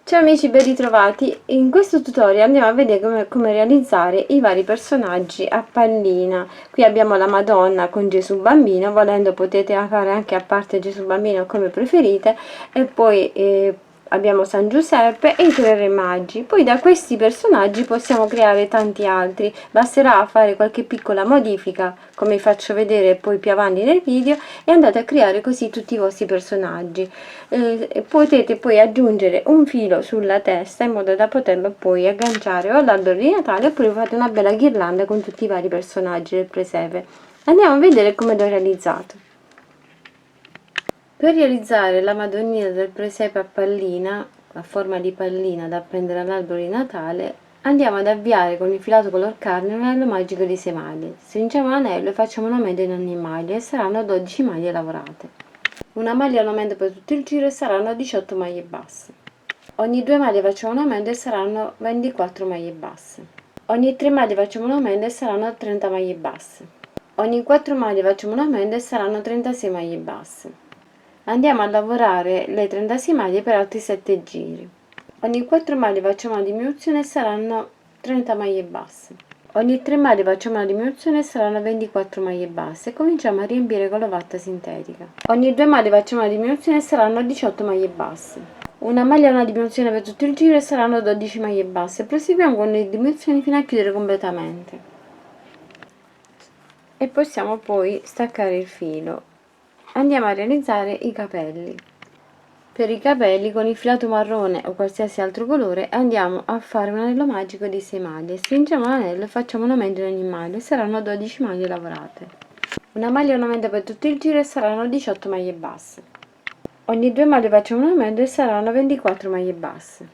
Ciao amici, ben ritrovati. In questo tutorial andiamo a vedere come realizzare i vari personaggi a pallina. Qui abbiamo la Madonna con Gesù Bambino, volendo potete fare anche a parte Gesù Bambino come preferite, e poi abbiamo San Giuseppe e i tre re magi. Poi da questi personaggi possiamo creare tanti altri, basterà fare qualche piccola modifica come faccio vedere poi più avanti nel video e andate a creare così tutti i vostri personaggi. Potete poi aggiungere un filo sulla testa in modo da poterlo poi agganciare o all'albero di Natale oppure fate una bella ghirlanda con tutti i vari personaggi del presepe. Andiamo a vedere come l'ho realizzato. Per realizzare la Madonnina del presepe a pallina, a forma di pallina da appendere all'albero di Natale, andiamo ad avviare con il filato color carne un anello magico di 6 maglie. Stringiamo l'anello e facciamo una media in ogni maglia e saranno 12 maglie lavorate. Una maglia al momento per tutto il giro e saranno 18 maglie basse. Ogni 2 maglie facciamo un aumento e saranno 24 maglie basse. Ogni 3 maglie facciamo un aumento e saranno 30 maglie basse. Ogni 4 maglie facciamo un aumento e saranno 36 maglie basse. Andiamo a lavorare le 36 maglie per altri 7 giri. Ogni 4 maglie facciamo una diminuzione e saranno 30 maglie basse. Ogni 3 maglie facciamo una diminuzione e saranno 24 maglie basse e cominciamo a riempire con la vatta sintetica. Ogni 2 maglie facciamo una diminuzione e saranno 18 maglie basse. Una maglia e una diminuzione per tutto il giro e saranno 12 maglie basse. Proseguiamo con le diminuzioni fino a chiudere completamente. E possiamo poi staccare il filo. Andiamo a realizzare i capelli. Per i capelli con il filato marrone o qualsiasi altro colore andiamo a fare un anello magico di 6 maglie. Stringiamo l'anello e facciamo un aumento in ogni maglia e saranno 12 maglie lavorate. Una maglia e un aumento per tutto il giro e saranno 18 maglie basse. Ogni 2 maglie facciamo un aumento e saranno 24 maglie basse.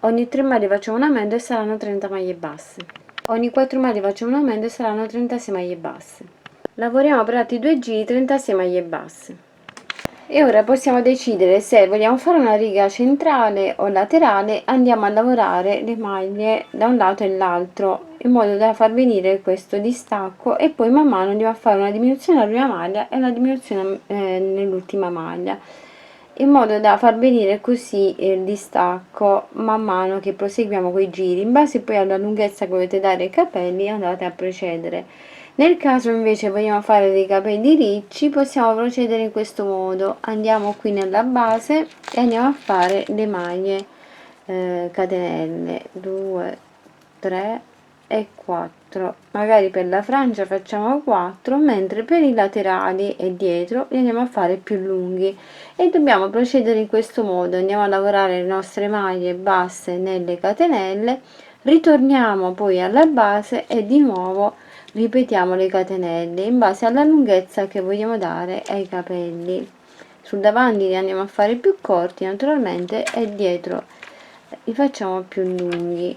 Ogni 3 maglie facciamo un aumento e saranno 30 maglie basse. Ogni 4 maglie facciamo un aumento e saranno 36 maglie basse. Lavoriamo per altri 2 giri 36 maglie basse. E ora possiamo decidere se vogliamo fare una riga centrale o laterale. Andiamo a lavorare le maglie da un lato e l'altro in modo da far venire questo distacco e poi man mano andiamo a fare una diminuzione alla prima maglia e una diminuzione nell'ultima maglia, in modo da far venire così il distacco man mano che proseguiamo con i giri. In base poi alla lunghezza che volete dare ai capelli andate a procedere. Nel caso invece vogliamo fare dei capelli ricci possiamo procedere in questo modo. Andiamo qui nella base e andiamo a fare le maglie catenelle 2, 3 e 4. Magari per la frangia facciamo 4, mentre per i laterali e dietro li andiamo a fare più lunghi e dobbiamo procedere in questo modo. Andiamo a lavorare le nostre maglie basse nelle catenelle, ritorniamo poi alla base e di nuovo ripetiamo le catenelle in base alla lunghezza che vogliamo dare ai capelli. Sul davanti li andiamo a fare più corti naturalmente e dietro li facciamo più lunghi.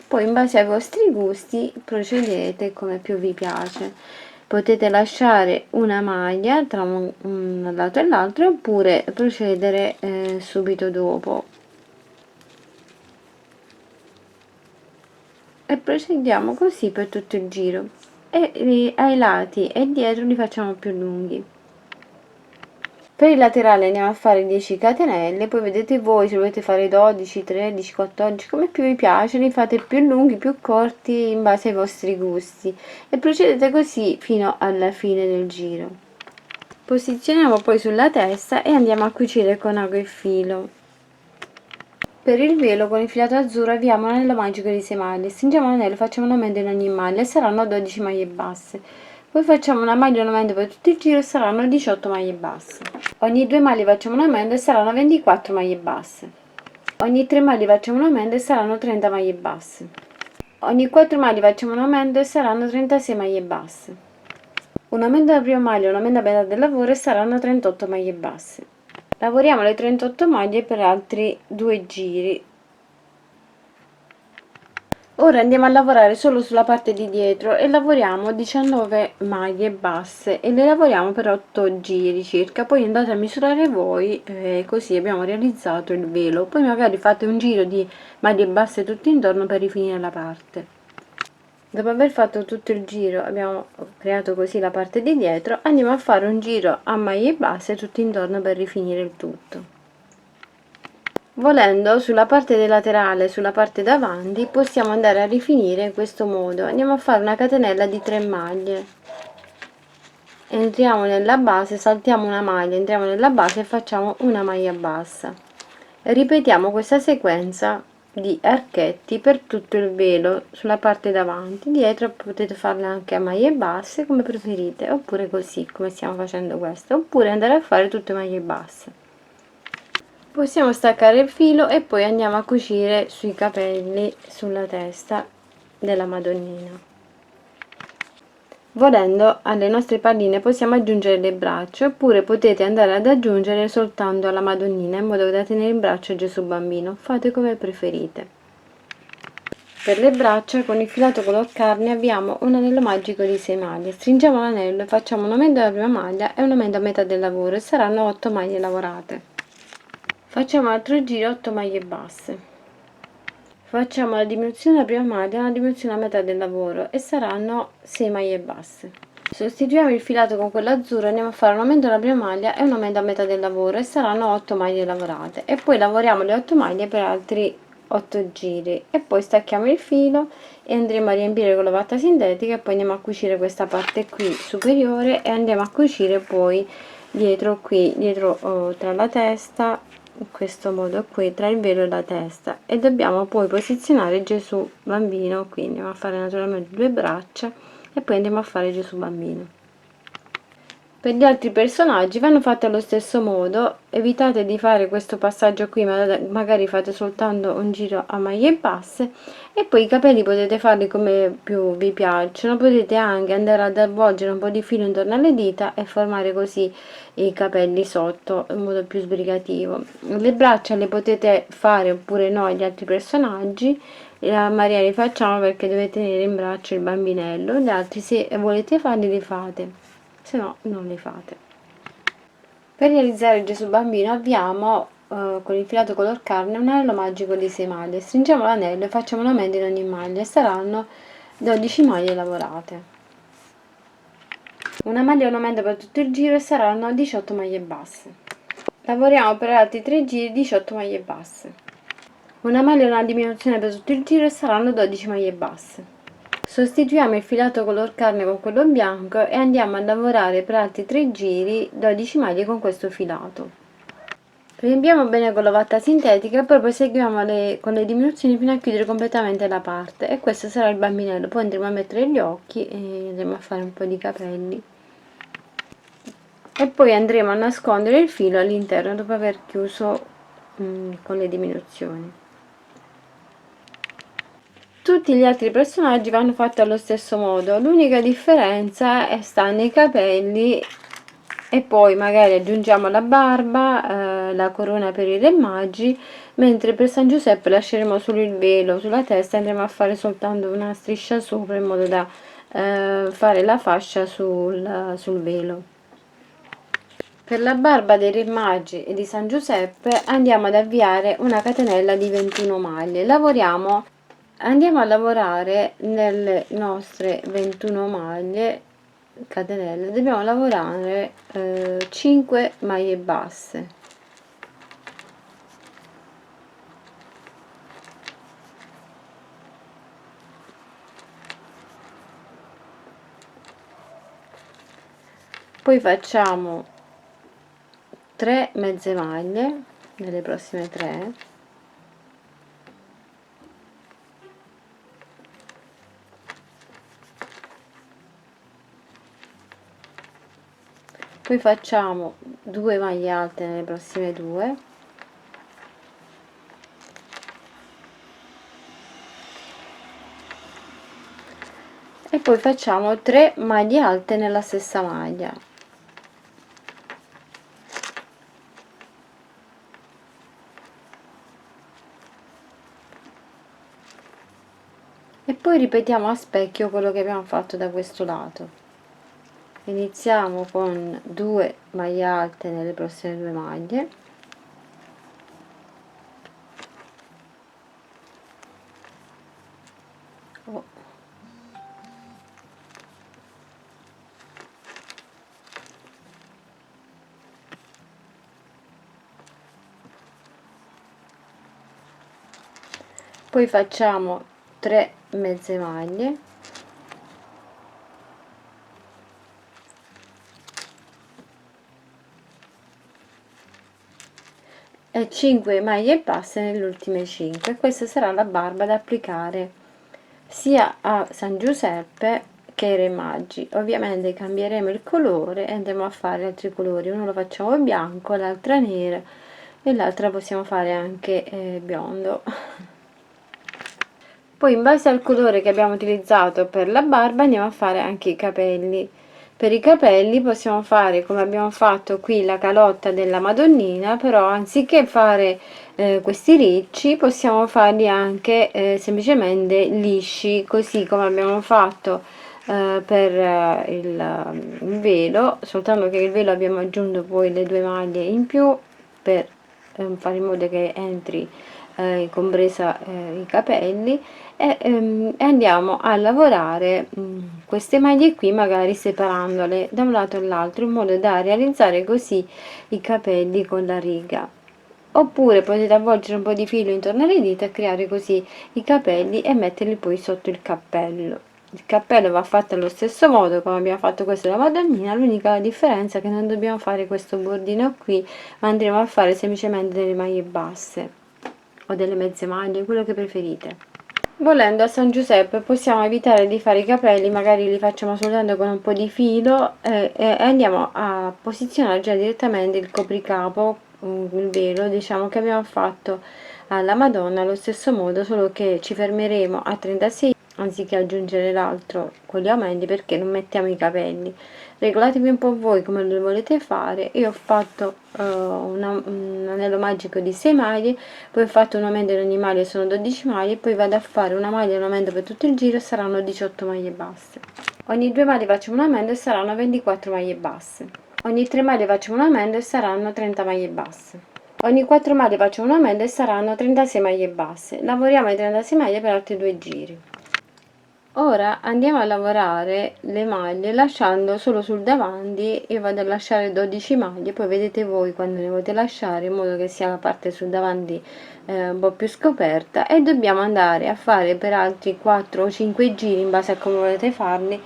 Poi in base ai vostri gusti procedete come più vi piace. Potete lasciare una maglia tra un lato e l'altro oppure procedere subito dopo. E procediamo così per tutto il giro e ai lati e dietro li facciamo più lunghi. Per il laterale andiamo a fare 10 catenelle, poi vedete voi se volete fare 12, 13, 14, come più vi piace, li fate più lunghi, più corti in base ai vostri gusti e procedete così fino alla fine del giro. Posizioniamo poi sulla testa e andiamo a cucire con ago e filo. Per il velo con il filato azzurro avviamo un anello magico di 6 maglie, stringiamo l'anello, facciamo un aumento in ogni maglia e saranno 12 maglie basse. Poi facciamo una maglia e un aumento per tutto il giro e saranno 18 maglie basse. Ogni 2 maglie facciamo un aumento e saranno 24 maglie basse. Ogni 3 maglie facciamo un aumento e saranno 30 maglie basse. Ogni 4 maglie facciamo un aumento e saranno 36 maglie basse. Un aumento alla prima maglia e un aumento a metà del lavoro e saranno 38 maglie basse. Lavoriamo le 38 maglie per altri 2 giri. Ora andiamo a lavorare solo sulla parte di dietro e lavoriamo 19 maglie basse e le lavoriamo per 8 giri circa, poi andate a misurare voi così abbiamo realizzato il velo. Poi magari fate un giro di maglie basse tutto intorno per rifinire la parte. Dopo aver fatto tutto il giro, abbiamo creato così la parte di dietro, andiamo a fare un giro a maglie basse tutto intorno per rifinire il tutto. Volendo, sulla parte laterale, sulla parte davanti, possiamo andare a rifinire in questo modo. Andiamo a fare una catenella di 3 maglie, entriamo nella base, saltiamo una maglia, entriamo nella base e facciamo una maglia bassa. Ripetiamo questa sequenza di archetti per tutto il velo sulla parte davanti. Dietro potete farle anche a maglie basse come preferite, oppure così come stiamo facendo questo, oppure andare a fare tutte maglie basse. Possiamo staccare il filo e poi andiamo a cucire sui capelli, sulla testa della Madonnina. Volendo, alle nostre palline possiamo aggiungere le braccia, oppure potete andare ad aggiungere soltanto alla Madonnina in modo da tenere in braccio Gesù Bambino. Fate come preferite. Per le braccia, con il filato color carne abbiamo un anello magico di 6 maglie. Stringiamo l'anello e facciamo un aumento alla prima maglia e un aumento a metà del lavoro e saranno 8 maglie lavorate. Facciamo altro giro 8 maglie basse. Facciamo la diminuzione della prima maglia e una diminuzione a metà del lavoro e saranno 6 maglie basse. Sostituiamo il filato con quello azzurro e andiamo a fare un aumento alla prima maglia e un aumento a metà del lavoro e saranno 8 maglie lavorate. E poi lavoriamo le 8 maglie per altri 8 giri e poi stacchiamo il filo e andremo a riempire con la vatta sintetica e poi andiamo a cucire questa parte qui superiore e andiamo a cucire poi dietro qui, dietro tra la testa, in questo modo qui, tra il velo e la testa, e dobbiamo poi posizionare Gesù Bambino. Qui andiamo a fare naturalmente 2 braccia e poi andiamo a fare Gesù Bambino. Per gli altri personaggi vanno fatti allo stesso modo, evitate di fare questo passaggio qui, ma magari fate soltanto un giro a maglie basse e poi i capelli potete farli come più vi piacciono, potete anche andare ad avvolgere un po' di filo intorno alle dita e formare così i capelli sotto in modo più sbrigativo. Le braccia le potete fare oppure no agli altri personaggi, la Maria li facciamo perché dovete tenere in braccio il bambinello, gli altri se volete farli li fate, se no non li fate. Per realizzare Gesù Bambino abbiamo con il filato color carne un anello magico di 6 maglie, stringiamo l'anello e facciamo un aumento in ogni maglia e saranno 12 maglie lavorate. Una maglia e un aumento per tutto il giro e saranno 18 maglie basse. Lavoriamo per altri 3 giri 18 maglie basse. Una maglia e una diminuzione per tutto il giro e saranno 12 maglie basse. Sostituiamo il filato color carne con quello bianco e andiamo a lavorare per altri 3 giri 12 maglie con questo filato. Riempiamo bene con la vatta sintetica e poi proseguiamo con le diminuzioni fino a chiudere completamente la parte, e questo sarà il bambinello. Poi andremo a mettere gli occhi e andremo a fare un po' di capelli e poi andremo a nascondere il filo all'interno dopo aver chiuso con le diminuzioni. Tutti gli altri personaggi vanno fatti allo stesso modo, l'unica differenza sta nei capelli e poi magari aggiungiamo la barba, la corona per i re magi, mentre per San Giuseppe lasceremo solo il velo sulla testa e andremo a fare soltanto una striscia sopra in modo da fare la fascia sul velo. Per la barba dei re magi e di San Giuseppe andiamo ad avviare una catenella di 21 maglie. Andiamo a lavorare nelle nostre 21 maglie catenelle, dobbiamo lavorare 5 maglie basse. Poi facciamo 3 mezze maglie nelle prossime 3. Poi facciamo 2 maglie alte nelle prossime 2 e poi facciamo 3 maglie alte nella stessa maglia. E poi ripetiamo a specchio quello che abbiamo fatto da questo lato. Iniziamo con 2 maglie alte nelle prossime 2 maglie, poi facciamo 3 mezze maglie e 5 maglie basse nelle ultime 5. Questa sarà la barba da applicare sia a San Giuseppe che ai Re Magi. Ovviamente cambieremo il colore e andremo a fare altri colori, uno lo facciamo bianco, l'altra nera e l'altra possiamo fare anche biondo. Poi in base al colore che abbiamo utilizzato per la barba andiamo a fare anche i capelli. Per i capelli possiamo fare come abbiamo fatto qui la calotta della Madonnina, però anziché fare questi ricci possiamo farli anche semplicemente lisci, così come abbiamo fatto per il velo, soltanto che il velo abbiamo aggiunto poi le 2 maglie in più per fare in modo che entri compresa i capelli e andiamo a lavorare queste maglie qui, magari separandole da un lato all'altro in modo da realizzare così i capelli con la riga. Oppure potete avvolgere un po' di filo intorno alle dita e creare così i capelli e metterli poi sotto il cappello. Il cappello va fatto allo stesso modo come abbiamo fatto questo della Madonnina, l'unica differenza è che non dobbiamo fare questo bordino qui, ma andremo a fare semplicemente delle maglie basse o delle mezze maglie, quello che preferite. Volendo a San Giuseppe possiamo evitare di fare i capelli, magari li facciamo soltanto con un po' di filo e andiamo a posizionare già direttamente il copricapo, il velo, diciamo che abbiamo fatto alla Madonna allo stesso modo, solo che ci fermeremo a 36 anziché aggiungere l'altro con gli aumenti perché non mettiamo i capelli. Regolatevi un po' voi come lo volete fare. Io ho fatto un anello magico di 6 maglie, poi ho fatto un aumento in ogni maglia, sono 12 maglie, poi vado a fare una maglia e un aumento per tutto il giro e saranno 18 maglie basse. Ogni 2 maglie facciamo un aumento e saranno 24 maglie basse. Ogni 3 maglie facciamo un aumento e saranno 30 maglie basse. Ogni 4 maglie facciamo un aumento e saranno 36 maglie basse. Lavoriamo le 36 maglie per altri 2 giri. Ora andiamo a lavorare le maglie lasciando solo sul davanti. Io vado a lasciare 12 maglie, poi vedete voi quando ne volete lasciare in modo che sia la parte sul davanti un po' più scoperta, e dobbiamo andare a fare per altri 4 o 5 giri in base a come volete farli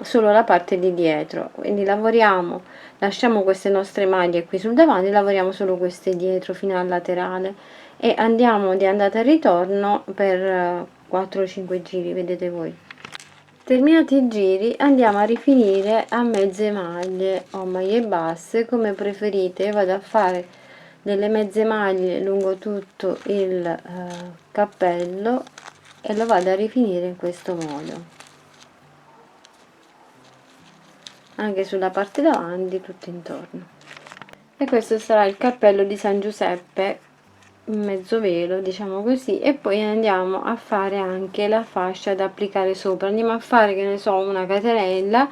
solo la parte di dietro. Quindi lavoriamo, lasciamo queste nostre maglie qui sul davanti, lavoriamo solo queste dietro fino al laterale e andiamo di andata e ritorno per 4 o 5 giri, vedete voi. Terminati i giri andiamo a rifinire a mezze maglie o maglie basse come preferite. Io vado a fare delle mezze maglie lungo tutto il cappello e lo vado a rifinire in questo modo, anche sulla parte davanti, tutto intorno. E questo sarà il cappello di San Giuseppe, mezzo velo diciamo così, e poi andiamo a fare anche la fascia da applicare sopra. Andiamo a fare, che ne so, una catenella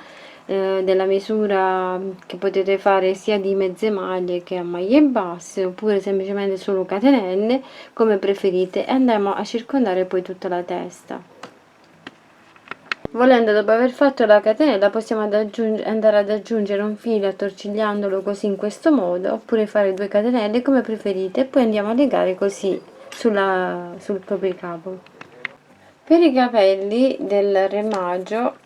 della misura che potete fare sia di mezze maglie che a maglie basse, oppure semplicemente solo catenelle come preferite, e andiamo a circondare poi tutta la testa. Volendo, dopo aver fatto la catenella, possiamo andare ad aggiungere un filo attorcigliandolo così in questo modo, oppure fare 2 catenelle come preferite, e poi andiamo a legare così sul copricapo. Per i capelli del Re Maggio,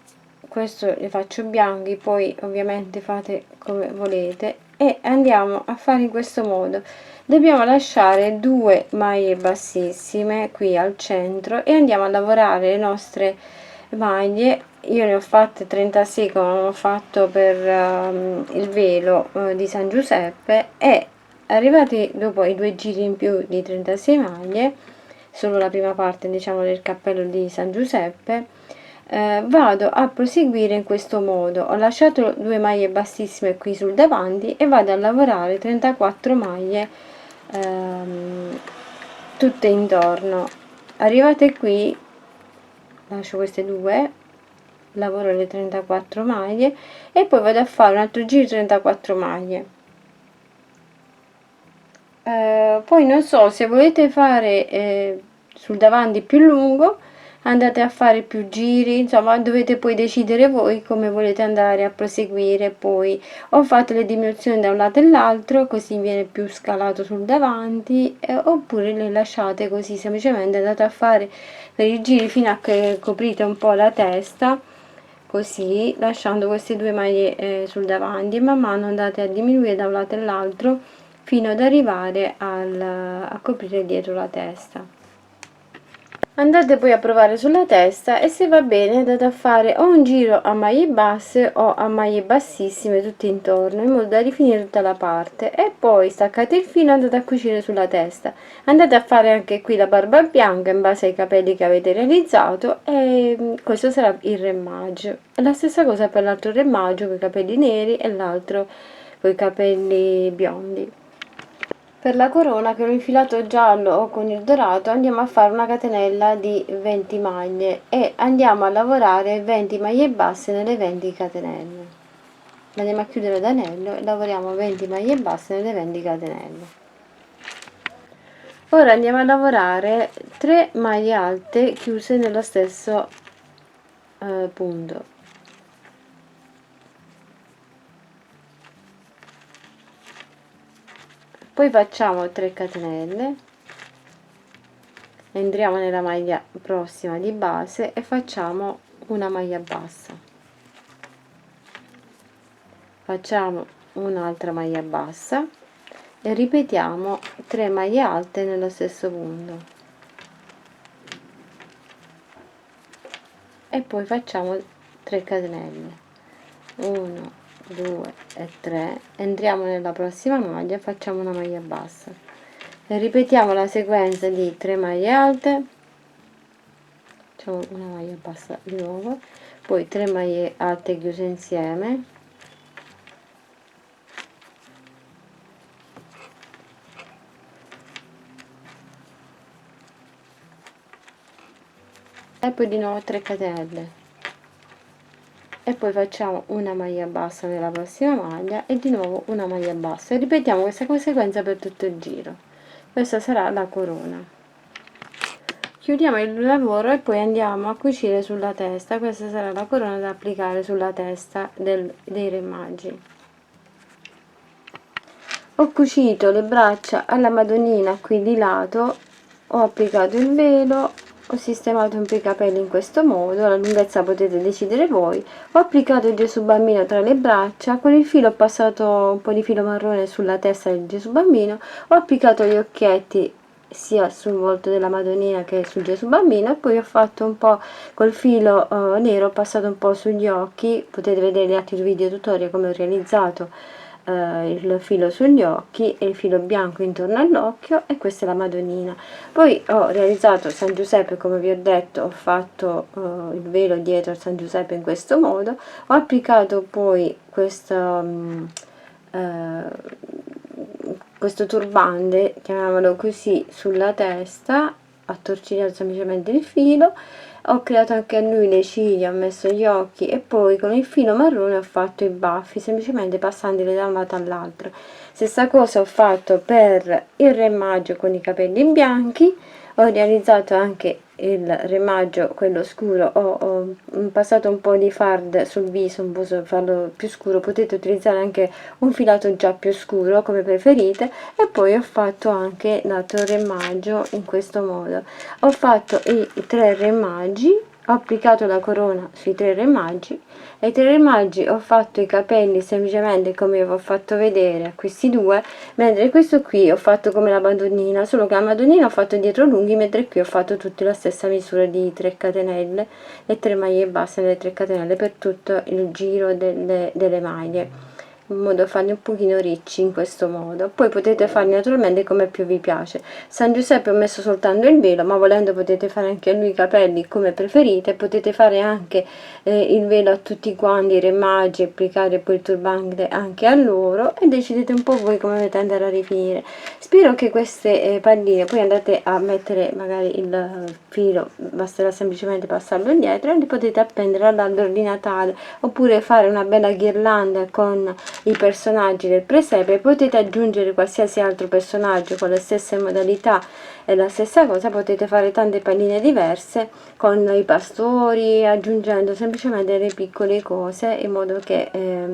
questo li faccio bianchi, poi ovviamente fate come volete, e andiamo a fare in questo modo. Dobbiamo lasciare 2 maglie bassissime qui al centro e andiamo a lavorare le nostre maglie. Io ne ho fatte 36 come ho fatto per il velo di San Giuseppe, e arrivati dopo i 2 giri in più di 36 maglie, solo la prima parte diciamo del cappello di San Giuseppe, vado a proseguire in questo modo. Ho lasciato 2 maglie bassissime qui sul davanti e vado a lavorare 34 maglie tutte intorno. Arrivate qui, lascio queste 2, lavoro le 34 maglie e poi vado a fare un altro giro 34 maglie. Poi non so se volete fare sul davanti più lungo, andate a fare più giri, insomma dovete poi decidere voi come volete andare a proseguire. Poi o fate le diminuzioni da un lato e l'altro così viene più scalato sul davanti, oppure le lasciate così, semplicemente andate a fare per i giri fino a che coprite un po' la testa, così lasciando queste due maglie sul davanti, e man mano andate a diminuire da un lato e l'altro fino ad arrivare a coprire dietro la testa. Andate poi a provare sulla testa e se va bene andate a fare o un giro a maglie basse o a maglie bassissime tutte intorno, in modo da rifinire tutta la parte, e poi staccate il filo e andate a cucire sulla testa. Andate a fare anche qui la barba bianca in base ai capelli che avete realizzato, e questo sarà il remaggio. E la stessa cosa per l'altro remaggio con i capelli neri e l'altro con i capelli biondi. Per la corona, che ho infilato giallo o con il dorato, andiamo a fare una catenella di 20 maglie e andiamo a lavorare 20 maglie basse nelle 20 catenelle. Andiamo a chiudere l'anello e lavoriamo 20 maglie basse nelle 20 catenelle. Ora andiamo a lavorare 3 maglie alte chiuse nello stesso punto. Poi facciamo 3 catenelle, entriamo nella maglia prossima di base e facciamo una maglia bassa, facciamo un'altra maglia bassa e ripetiamo 3 maglie alte nello stesso punto, e poi facciamo 3 catenelle, 1 2 e 3, entriamo nella prossima maglia, facciamo una maglia bassa e ripetiamo la sequenza di 3 maglie alte, facciamo una maglia bassa di nuovo, poi 3 maglie alte chiuse insieme, e poi di nuovo 3 catenelle, e poi facciamo una maglia bassa nella prossima maglia e di nuovo una maglia bassa, e ripetiamo questa sequenza per tutto il giro. Questa sarà la corona. Chiudiamo il lavoro e poi andiamo a cucire sulla testa. Questa sarà la corona da applicare sulla testa dei remaggi. Ho cucito le braccia alla Madonnina qui di lato, ho applicato il velo, ho sistemato un po' i capelli in questo modo, la lunghezza potete decidere voi, ho applicato il Gesù Bambino tra le braccia, con il filo ho passato un po' di filo marrone sulla testa del Gesù Bambino, ho applicato gli occhietti sia sul volto della Madonnina che sul Gesù Bambino, e poi ho fatto un po' col filo nero, ho passato un po' sugli occhi, potete vedere gli altri video tutorial come ho realizzato il filo sugli occhi e il filo bianco intorno all'occhio, e questa è la Madonnina. Poi ho realizzato San Giuseppe, come vi ho detto, ho fatto il velo dietro a San Giuseppe in questo modo, ho applicato poi questo turbante, chiamiamolo così, sulla testa, attorcigliato semplicemente il filo, ho creato anche a lui le ciglia, ho messo gli occhi, e poi con il filo marrone ho fatto i baffi, semplicemente passandoli da un lato all'altro. Stessa cosa ho fatto per il remaggio con i capelli bianchi, ho realizzato anche il remaggio, quello scuro, ho passato un po' di fard sul viso, un po' per farlo più scuro, potete utilizzare anche un filato già più scuro come preferite, e poi ho fatto anche l'altro remaggio in questo modo. Ho fatto i 3 remaggi, ho applicato la corona sui 3 remaggi, e ai 3 remaggi ho fatto i capelli semplicemente come vi ho fatto vedere a questi due, mentre questo qui ho fatto come la Madonnina, solo che la Madonnina ho fatto dietro lunghi, mentre qui ho fatto tutti la stessa misura di 3 catenelle e 3 maglie basse nelle 3 catenelle per tutto il giro delle maglie, in modo da farli un pochino ricci in questo modo. Poi potete farli naturalmente come più vi piace. San Giuseppe ho messo soltanto il velo, ma volendo potete fare anche a lui i capelli come preferite, potete fare anche il velo a tutti quanti i re magi, applicare poi il turbante anche a loro, e decidete un po' voi come volete andare a rifinire. Spero che queste palline, poi andate a mettere magari il filo, basterà semplicemente passarlo dietro, e li potete appendere all'albero di Natale, oppure fare una bella ghirlanda con i personaggi del presepe, potete aggiungere qualsiasi altro personaggio con le stesse modalità e la stessa cosa, potete fare tante palline diverse con i pastori, aggiungendo semplicemente delle piccole cose in modo che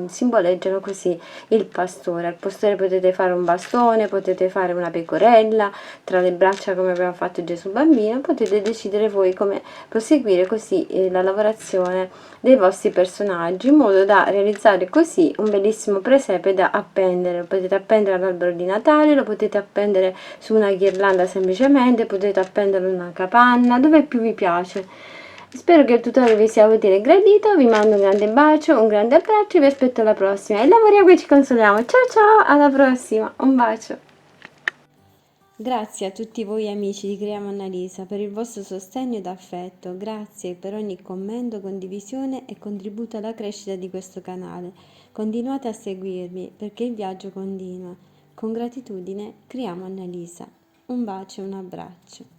simboleggiano così il pastore. Al pastore potete fare un bastone, potete fare una pecorella tra le braccia come abbiamo fatto Gesù bambino, potete decidere voi come proseguire così la lavorazione dei vostri personaggi, in modo da realizzare così un bellissimo presepe da appendere. Lo potete appendere all'albero di Natale, lo potete appendere su una ghirlanda semplicemente, potete appenderlo in una capanna, dove più vi piace. Spero che il tutorial vi sia utile e gradito, vi mando un grande bacio, un grande abbraccio e vi aspetto alla prossima e lavoriamo e ci consoliamo. Ciao ciao, alla prossima, un bacio! Grazie a tutti voi amici di Creiamo Annalisa per il vostro sostegno ed affetto, grazie per ogni commento, condivisione e contributo alla crescita di questo canale. Continuate a seguirmi perché il viaggio continua. Con gratitudine, Creiamo Annalisa. Un bacio e un abbraccio.